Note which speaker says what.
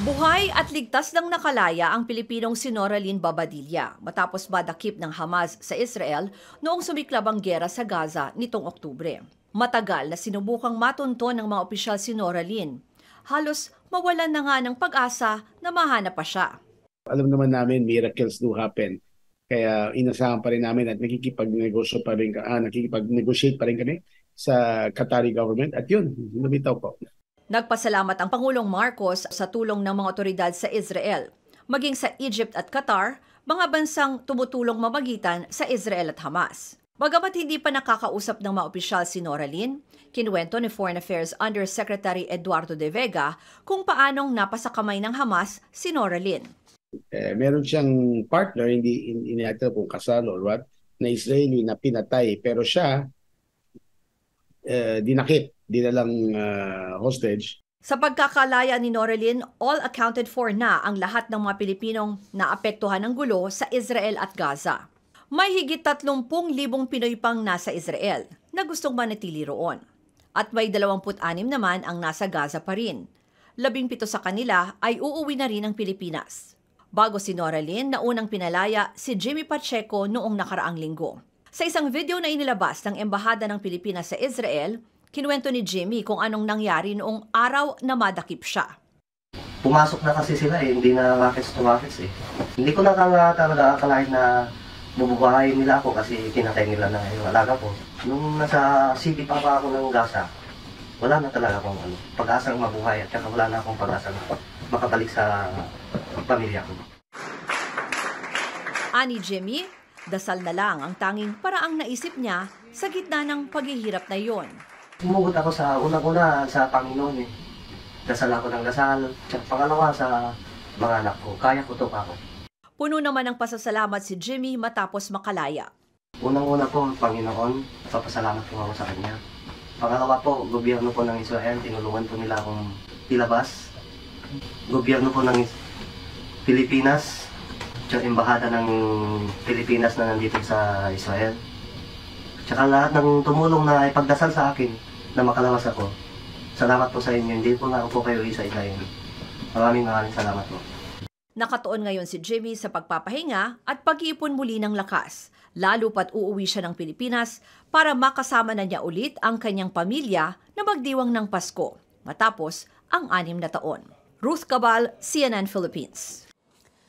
Speaker 1: Buhay at ligtas ng nakalaya ang Pilipinong si Noraline Babadilla matapos madakip ng Hamas sa Israel noong sumiklab ang giyera sa Gaza nitong Oktubre. Matagal na sinubukang matunton ng mga opisyal si Noraline. Halos mawalan na nga ng pag-asa na mahanap pa siya.
Speaker 2: Alam naman namin miracles do happen. Kaya inasahan pa rin namin at nakikipag-negotiate pa rin kami sa Qatari government at yun, lumitaw po.
Speaker 1: Nagpasalamat ang Pangulong Marcos sa tulong ng mga otoridad sa Israel. Maging sa Egypt at Qatar, mga bansang tumutulong mamagitan sa Israel at Hamas. Bagamat hindi pa nakakausap ng mga opisyal si Noraline, kinuwento ni Foreign Affairs Undersecretary Eduardo de Vega kung paanong napasakamay ng Hamas si Noraline.
Speaker 2: Meron siyang partner, hindi natin kung kasal or what, na Israeli na pinatay. Pero siya, dinakip, dinalang hostage.
Speaker 1: Sa pagkakalaya ni Noraline, all accounted for na ang lahat ng mga Pilipinong naapektuhan ng gulo sa Israel at Gaza. May higit 30,000 Pinoy pang nasa Israel na gustong manatili roon. At may 26 naman ang nasa Gaza pa rin. 17 sa kanila ay uuwi na rin ng Pilipinas. Bago si Noraline, naunang pinalaya si Jimmy Pacheco noong nakaraang linggo. Sa isang video na inilabas ng Embahada ng Pilipinas sa Israel, kinuwento ni Jimmy kung anong nangyari noong araw na madakip siya.
Speaker 3: Pumasok na kasi sila hindi na rockets eh. Hindi ko na talaga akalain na bubuhayin nila ako kasi kinatay nila na yung alaga ko. Nung nasa city pa ako ng Gaza, wala na talaga akong pag-asang mabuhay at saka wala na akong pag-asang makabalik sa pamilya ko.
Speaker 1: Ani Jimmy, dasal na lang ang tanging paraang naisip niya sa gitna ng paghihirap na iyon.
Speaker 3: Sumugot ako sa unang-una sa Panginoon eh. Dasal ako ng dasal. At pangalawa sa mga anak ko. Kaya ko to ako.
Speaker 1: Puno naman ng pasasalamat si Jimmy matapos makalaya.
Speaker 3: Unang-una po, Panginoon, papasalamat ko ako sa Kanya. Pangalawa po, gobyerno po ng Israel, tinulungan po nila akong ilabas. Gobyerno po ng Pilipinas, at embahada ng Pilipinas na nandito sa Israel. Tsaka lahat ng tumulong na ipagdasal sa akin na makalawas ako. Salamat po sa inyo. Hindi po na ako po kayo isa-isayin. Maraming salamat po.
Speaker 1: Nakatuon ngayon si Jimmy sa pagpapahinga at pag-iipon muli ng lakas. Lalo pat uuwi siya ng Pilipinas para makasama na niya ulit ang kanyang pamilya na magdiwang ng Pasko matapos ang 6 na taon. Ruth Cabal, CNN Philippines.